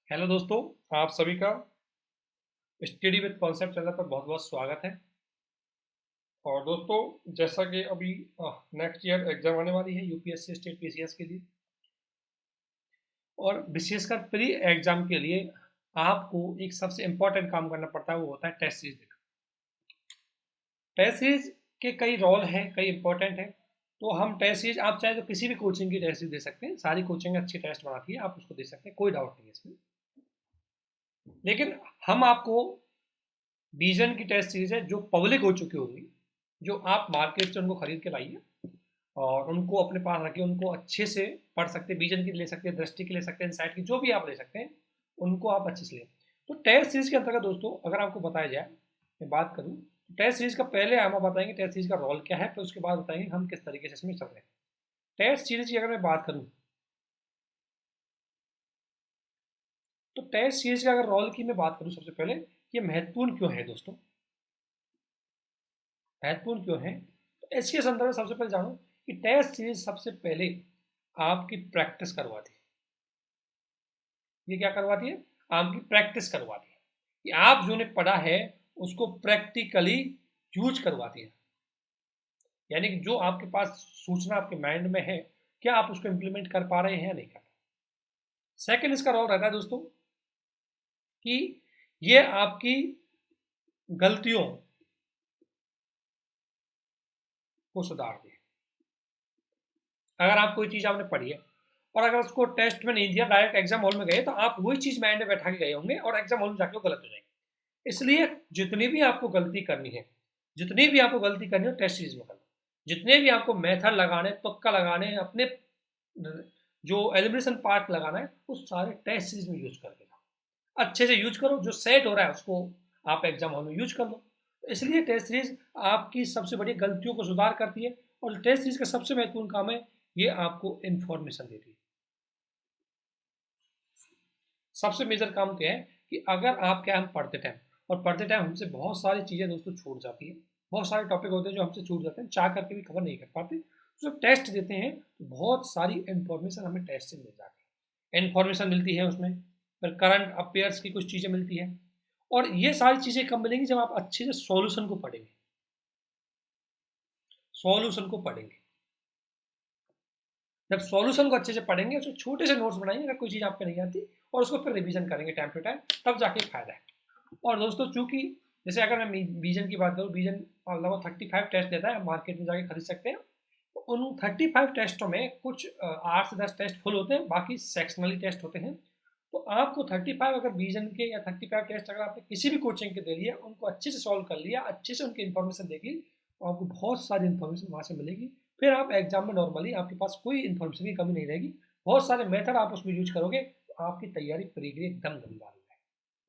Hello दोस्तों, आप सभी का स्टडी विद कॉन्सेप्ट चैनल पर बहुत बहुत स्वागत है। और दोस्तों, जैसा कि अभी नेक्स्ट ईयर एग्जाम आने वाली है यूपीएससी स्टेट पीसीएस के लिए, और विशेषकर प्री एग्जाम के लिए आपको एक सबसे इम्पोर्टेंट काम करना पड़ता है, वो होता है टेस्ट सीरीज देना। टेस्ट सीरीज के कई रोल हैं, कई इंपॉर्टेंट हैं। तो हम टेस्ट सीरीज, आप चाहे तो किसी भी कोचिंग की टेस्ट सीरीज दे सकते हैं, सारी कोचिंग अच्छी टेस्ट बनाती है, आप उसको दे सकते हैं, कोई डाउट नहीं है इसमें। लेकिन हम आपको विजन की टेस्ट सीरीज है जो पब्लिक हो चुकी होगी, जो आप मार्केट से उनको खरीद के लाइए और उनको अपने पास रखिए, उनको अच्छे से पढ़ सकते हैं, विजन की ले सकते हैं, दृष्टि की ले सकते हैं, इनसाइट की, जो भी आप ले सकते हैं उनको आप अच्छे से लें। तो टेस्ट सीरीज के अंतर्गत दोस्तों, अगर आपको बताया जाए, मैं बात करूँ तो टेस्ट सीरीज का पहले हम बताएंगे टेस्ट सीरीज का रोल क्या है, फिर उसके बाद बताएंगे हम किस तरीके से इसमें चल रहे हैं। टेस्ट सीरीज की अगर मैं बात करूँ तो टेस्ट सीरीज का अगर रोल की मैं बात करूँ, सबसे पहले ये महत्वपूर्ण क्यों है दोस्तों, महत्वपूर्ण क्यों है, तो इसके संदर्भ में सबसे पहले जानो कि टेस्ट सीरीज सबसे पहले आपकी प्रैक्टिस करवाती है। ये क्या करवाती है? आपकी प्रैक्टिस करवाती है कि आप जो ने पढ़ा है उसको प्रैक्टिकली यूज करवाती है। यानी कि जो आपके पास सूचना आपके माइंड में है, क्या आप उसको इंप्लीमेंट कर पा रहे हैं या नहीं कर पा रहे। सेकंड इसका रोल रहता है दोस्तों कि ये आपकी गलतियों को सुधार दे। अगर आप कोई चीज़ आपने पढ़ी है और अगर उसको टेस्ट में नहीं दिया, डायरेक्ट एग्जाम हॉल में गए, तो आप वही चीज़ माइंड में बैठा के गए होंगे और एग्जाम हॉल में जाके वो गलत हो जाएगी। इसलिए जितनी भी आपको गलती करनी है, जितनी भी आपको गलती करनी हो टेस्ट सीरीज में करना। जितने भी आपको मेथड लगाने, तुक्का लगाने, अपने जो एलिमिनेशन पार्ट लगाना है, वो सारे टेस्ट सीरीज में यूज करके जाओ। अच्छे से यूज करो, जो सेट हो रहा है उसको आप एग्जाम हॉल में यूज कर लो। इसलिए टेस्ट सीरीज आपकी सबसे बड़ी गलतियों को सुधार करती है। और टेस्ट सीरीज का सबसे महत्वपूर्ण काम है, ये आपको इंफॉर्मेशन देती है। सबसे मेजर काम क्या है कि अगर आप क्या, हम पढ़ते टाइम, और पढ़ते टाइम हमसे बहुत सारी चीज़ें दोस्तों छूट जाती है। बहुत सारे टॉपिक होते हैं जो हमसे छूट जाते हैं, चाह करके भी कवर नहीं कर पाते। तो जब टेस्ट देते हैं तो बहुत सारी इंफॉर्मेशन हमें टेस्ट से मिल जाती है, इंफॉर्मेशन मिलती है उसमें, फिर करंट अफेयर्स की कुछ चीज़ें मिलती है। और ये सारी चीज़ें कब मिलेंगी? जब आप अच्छे से सॉल्यूशन को पढ़ेंगे, सॉल्यूशन को पढ़ेंगे। जब सॉल्यूशन को अच्छे से पढ़ेंगे, उसको छोटे से नोट्स बनाएंगे अगर कोई चीज़ आपको नहीं आती, और उसको फिर रिवीजन करेंगे टाइम टू टाइम, तब जाके फायदा है। और दोस्तों, चूंकि जैसे अगर मैं विजन की बात करूँ, विजन लगभग 35 टेस्ट देता है, मार्केट में जाके खरीद सकते हैं। तो उन 35 टेस्टों में कुछ 8 से 10 टेस्ट फुल होते हैं, बाकी सेक्शनली टेस्ट होते हैं। तो आपको 35 अगर विजन के या 35 टेस्ट अगर आपने किसी भी कोचिंग के दे लिया, उनको अच्छे से सॉल्व कर लिया, अच्छे से उनकी इन्फॉर्मेशन देगी, तो आपको बहुत सारी इन्फॉर्मेशन वहाँ से मिलेगी। फिर आप एग्जाम में नॉर्मली आपके पास कोई इन्फॉर्मेशन की कमी नहीं रहेगी। बहुत सारे मेथड आप उसमें यूज करोगे, तो आपकी तैयारी प्री के लिए एकदम दमदार हो जाएगी।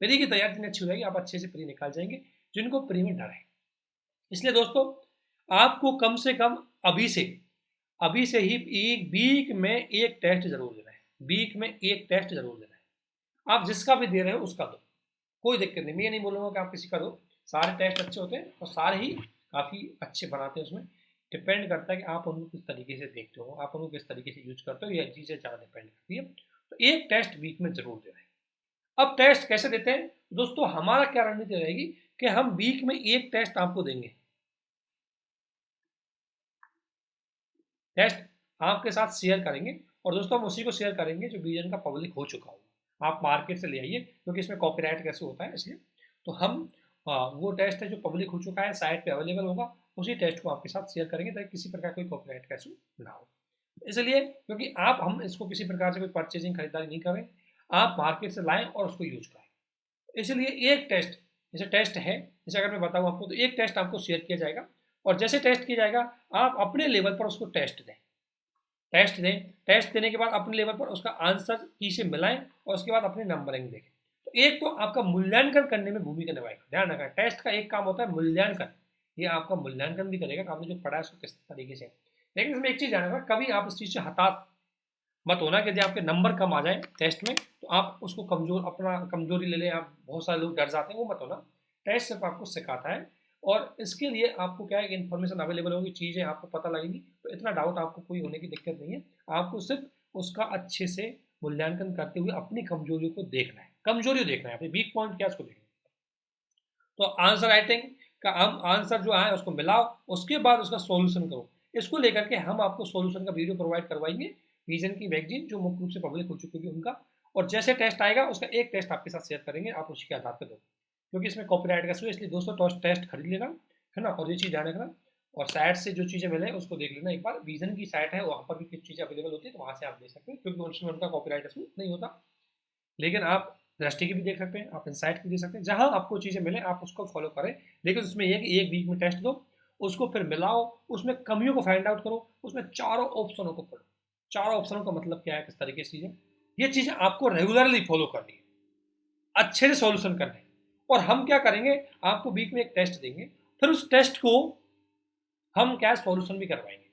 प्री की तैयारी इतनी अच्छी हो जाएगी, आप अच्छे से प्री निकाल जाएंगे, जिनको प्री में डर है। इसलिए दोस्तों, आपको कम से कम अभी से ही एक वीक में एक टेस्ट जरूर देना है। वीक में एक टेस्ट जरूर देना है। आप जिसका भी दे रहे हो उसका दो, कोई दिक्कत नहीं। मैं ये नहीं बोलूँगा कि आप किसी का दो, सारे टेस्ट अच्छे होते हैं और सारे ही काफ़ी अच्छे बनाते हैं। उसमें डिपेंड करता है कि आप उनको किस तरीके से देखते हो, आप उनको किस तरीके से यूज करते हो, ये चीज़ें ज़्यादा डिपेंड करती है। तो एक टेस्ट वीक में जरूर देना है। अब टेस्ट कैसे देते हैं दोस्तों? हमारा क्या रणनीति रहेगी कि हम वीक में एक टेस्ट आपको देंगे। टेस्ट आपके साथ शेयर करेंगे, और दोस्तों हम उसी को शेयर करेंगे जो विजन का पब्लिक हो चुका हो। आप मार्केट से ले आइए, क्योंकि इसमें कॉपीराइट कैसे होता है, इसलिए तो हम वो टेस्ट है जो पब्लिक हो चुका है, साइट पे अवेलेबल होगा, उसी टेस्ट को आपके साथ शेयर करेंगे, ताकि किसी प्रकार कोई कॉपीराइट कैसे ना हो। इसलिए क्योंकि हम इसको किसी प्रकार से कोई परचेजिंग खरीदारी नहीं करें, आप मार्केट से लाएं और उसको यूज करें। इसलिए एक टेस्ट, जैसे टेस्ट है, जैसे अगर मैं बताऊँ आपको, तो एक टेस्ट आपको शेयर किया जाएगा, और जैसे टेस्ट किया जाएगा, आप अपने लेवल पर उसको टेस्ट दें। टेस्ट दें, टेस्ट देने के बाद अपने लेवल पर उसका आंसर की से मिलाएं, और उसके बाद अपनी नंबरिंग देखें। तो एक तो आपका मूल्यांकन करने में भूमिका निभाएगा। ध्यान रखना, टेस्ट का एक काम होता है मूल्यांकन, ये आपका मूल्यांकन भी करेगा कि आपने जो पढ़ा है उसको किस तरीके से। लेकिन इसमें एक चीज़ ध्यान रखना, कभी आप इस चीज़ से हताश मत होना कि यदि आपके नंबर कम आ जाए टेस्ट में तो आप उसको कमजोर, अपना कमजोरी ले लें। आप, बहुत सारे लोग डर जाते हैं, वो मत होना। टेस्ट सिर्फ आपको सिखाता है, और इसके लिए आपको क्या है कि इन्फॉर्मेशन अवेलेबल होगी, चीज़ें आपको पता लगेंगी, तो इतना डाउट आपको कोई होने की दिक्कत नहीं है। आपको सिर्फ उसका अच्छे से मूल्यांकन करते हुए अपनी कमजोरियों को देखना है, कमजोरी देखना है, अपनी वीक पॉइंट क्या उसको देखना है। तो आंसर राइटिंग का हम आंसर जो है उसको मिलाओ, उसके बाद उसका सॉल्यूशन करो। इसको लेकर के हम आपको सॉल्यूशन का वीडियो प्रोवाइड करवाएंगे विजन की मैगजीन जो मुख्य रूप से पब्लिक हो चुकी है उनका। और जैसे टेस्ट आएगा उसका एक टेस्ट आपके साथ शेयर करेंगे, आप उसी के आधार पर दो, क्योंकि इसमें कॉपीराइट का इशू है, इसलिए दोस्तों टेस्ट खरीद लेना है ना। और ये चीज़ ध्यान रखना, और साइट से जो चीज़ें मिले उसको देख लेना एक बार। विजन की साइट है, वहाँ पर भी कुछ चीज़ें अवेलेबल होती है, तो वहाँ से आप देख सकते हैं, क्योंकि उसमें उनका कॉपीराइट इशू नहीं होता। लेकिन आप दृष्टि की भी देख सकते हैं, आप इनसाइट की देख सकते हैं, जहाँ आपको चीज़ें मिले आप उसको फॉलो करें। लेकिन उसमें यह कि एक वीक में टेस्ट दो, उसको फिर मिलाओ, उसमें कमियों को फाइंड आउट करो, उसमें चारों ऑप्शनों को पढ़ो। चारों ऑप्शनों का मतलब क्या है, किस तरीके से चीज़ें, ये चीज़ें आपको रेगुलरली फॉलो करनी है, अच्छे से सॉल्यूशन करना है। और हम क्या करेंगे, आपको वीक में एक टेस्ट देंगे, फिर उस टेस्ट को हम क्या सॉल्यूशन भी करवाएंगे,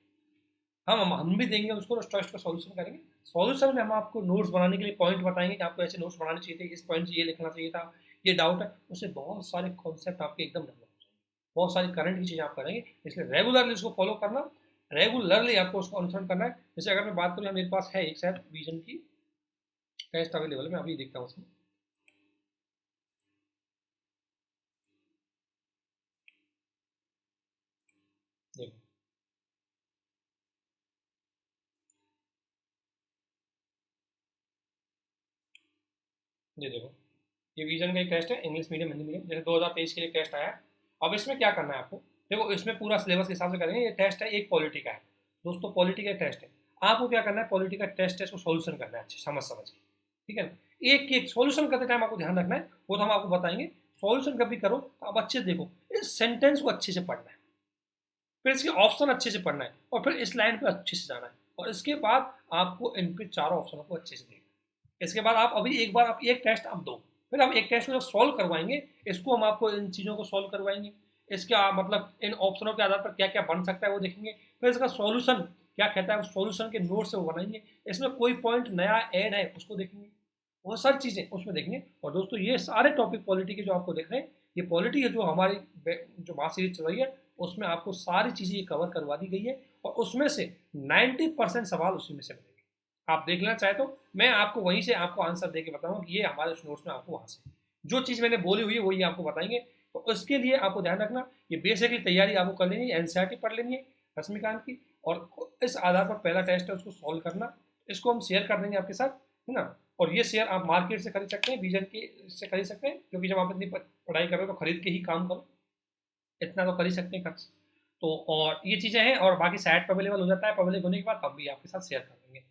हम भी देंगे उसको, उस टेस्ट का सॉल्यूशन करेंगे। सॉल्यूशन में हम आपको नोट्स बनाने के लिए पॉइंट बताएंगे कि आपको ऐसे नोट्स बनाने चाहिए थे, इस पॉइंट से ये लिखना चाहिए था, ये डाउट है, उससे बहुत सारे कॉन्सेप्ट आपके एकदम डेवलप हो जाएंगे, बहुत सारी करंट की चीज़ें आप करेंगे। इसलिए रेगुलरली उसको फॉलो करना, रेगुलरली आपको उसको अनुसरण करना है। जैसे अगर मैं बात करूँ, मेरे पास है एक शायद विजन की टेस्ट अवेलेबल, मैं अभी देखता हूँ उसमें। देखो ये देखो, ये विजन का एक टेस्ट है, इंग्लिश मीडियम हिंदी मीडियम, जैसे 2023 के लिए टेस्ट आया है। अब इसमें क्या करना है आपको, देखो इसमें पूरा सिलेबस के हिसाब से करेंगे। ये टेस्ट है, एक पॉलिटी का है दोस्तों, पॉलिटी का टेस्ट है। आपको क्या करना है, पॉलिटी का टेस्ट है, इसको सॉल्यूशन करना है अच्छे समझ समझ के, ठीक है ना। एक एक सॉल्यूशन करते टाइम आपको ध्यान रखना है, वो तो हम आपको बताएंगे। सॉल्यूशन कभी करो तो आप अच्छे से देखो, इस सेंटेंस को अच्छे से पढ़ना है, फिर इसके ऑप्शन अच्छे से पढ़ना है, और फिर इस लाइन पर अच्छे से जाना है, और इसके बाद आपको इन पे चारों ऑप्शनों को अच्छे से देखना है। इसके बाद आप अभी एक बार आप एक टेस्ट आप दो, फिर हम एक टेस्ट को जो सॉल्व करवाएंगे, इसको हम आपको इन चीज़ों को सॉल्व करवाएंगे। इसका मतलब इन ऑप्शनों के आधार पर क्या क्या बन सकता है वो देखेंगे, फिर इसका सॉल्यूशन क्या कहता है, सॉल्यूशन के नोट से वो बनाएंगे। इसमें कोई पॉइंट नया ऐड है उसको देखेंगे, बहुत सारी चीज़ें उसमें देखेंगे। और दोस्तों ये सारे टॉपिक पॉलिटी के जो आपको देख रहे हैं, ये पॉलिटी है जो हमारी जो मास सीरीज चल रही है, उसमें आपको सारी चीज़ें कवर करवा दी गई है, और उसमें से 90% सवाल उसी में से मिलेंगे। आप देख लेना चाहे तो मैं आपको वहीं से आपको आंसर दे के बताऊंगा कि ये हमारे उस नोट्स में आपको वहाँ से जो चीज़ मैंने बोली हुई है वही आपको बताएंगे। तो उसके लिए आपको ध्यान रखना, ये बेसिकली तैयारी आपको कर लेनी है, एनसीईआरटी पढ़ लेनी है रश्मिकांत की, और इस आधार पर पहला टेस्ट है उसको सॉल्व करना। इसको हम शेयर कर देंगे आपके साथ, है ना। और ये शेयर आप मार्केट से खरीद सकते हैं, विजन की से खरीद सकते हैं, क्योंकि जब आप इतनी पढ़ाई कर रहे हो तो खरीद के ही काम करो, इतना तो कर ही सकते हैं खर्च। तो और ये चीज़ें हैं, और बाकी साइट पर अवेलेबल हो जाता है, पब्लिक होने के बाद तब भी आपके साथ शेयर कर देंगे।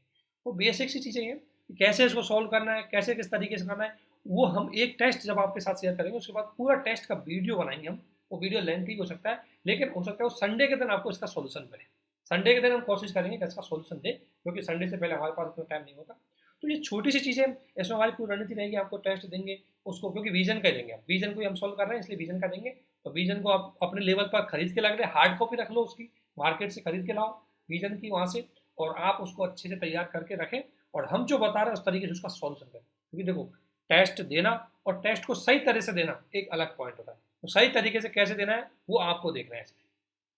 तो बेसिक सी चीज़ें हैं कि कैसे इसको सॉल्व करना है, कैसे किस तरीके से करना है, वो हम एक टेस्ट जब आपके साथ शेयर करेंगे उसके बाद पूरा टेस्ट का वीडियो बनाएंगे हम। वो वीडियो लेंथी हो सकता है, लेकिन हो सकता है वो संडे के दिन आपको इसका सॉल्यूशन मिले। संडे के दिन हम कोशिश करेंगे कि इसका सॉल्यूशन दें, क्योंकि संडे से पहले हमारे पास उतना टाइम नहीं होता। तो ये छोटी सी चीज़ें, इसमें हमारी पूरी रणनीति रहेगी, आपको टेस्ट देंगे उसको, क्योंकि विजन का देंगे, विजन को ही हम सॉल्व कर रहे हैं इसलिए विजन का देंगे। तो विजन को आप अपने लेवल पर खरीद के लग रहे, हार्ड कॉपी रख लो उसकी, मार्केट से खरीद के लाओ विजन की वहाँ से, और आप उसको अच्छे से तैयार करके रखें, और हम जो बता रहे हैं उस तरीके से उसका सॉल्यूशन करें। क्योंकि देखो टेस्ट देना और टेस्ट को सही तरह से देना एक अलग पॉइंट होता है, तो सही तरीके से कैसे देना है वो आपको देखना है इसमें,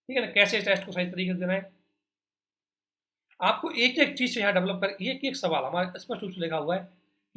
ठीक है ना। कैसे टेस्ट को सही तरीके से देना है, आपको एक एक चीज़ यहाँ डेवलप कर, एक एक सवाल हमारे स्पष्ट रूप से लिखा हुआ है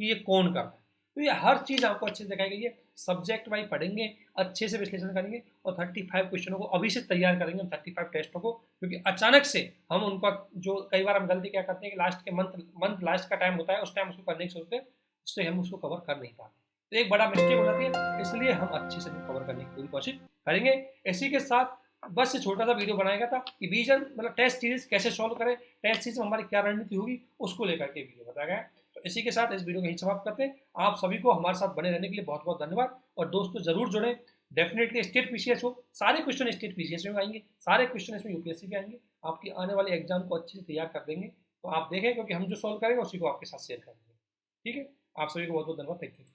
कि ये कौन करता है, तो ये हर चीज़ आपको अच्छे से दिखाई गई है। सब्जेक्ट वाइज पढ़ेंगे, अच्छे से विश्लेषण करेंगे, और 35 क्वेश्चनों को अभी से तैयार करेंगे हम, 35 टेस्टों को, क्योंकि अचानक से हम उनका जो कई बार हम गलती क्या करते हैं कि लास्ट के मंथ लास्ट का टाइम होता है, उस टाइम उसको करने की सोचते हैं, उससे हम उसको कवर कर नहीं पाते, तो एक बड़ा मिस्टेक हो जाती है। इसलिए हम अच्छे से कवर करने की पूरी कोशिश करेंगे। इसी के साथ बस ये छोटा सा वीडियो बनाया गया था कि विजन मतलब टेस्ट सीरीज कैसे सॉल्व करें, टेस्ट सीरीज में हमारी क्या रणनीति होगी, उसको लेकर के वीडियो बताया गया है। तो इसी के साथ इस वीडियो को यहीं समाप्त करते हैं। आप सभी को हमारे साथ बने रहने के लिए बहुत बहुत धन्यवाद, और दोस्तों जरूर जुड़ें। डेफिनेटली स्टेट पीसीएस हो, सारे क्वेश्चन स्टेट पीसीएस में आएंगे, सारे क्वेश्चन इसमें यूपीएससी के आएंगे, आपकी आने वाले एग्जाम को अच्छे से तैयार कर देंगे। तो आप देखें, क्योंकि हम जो सॉल्व करेंगे उसी को आपके साथ शेयर कर देंगे, ठीक है। आप सभी को बहुत बहुत धन्यवाद, थैंक यू।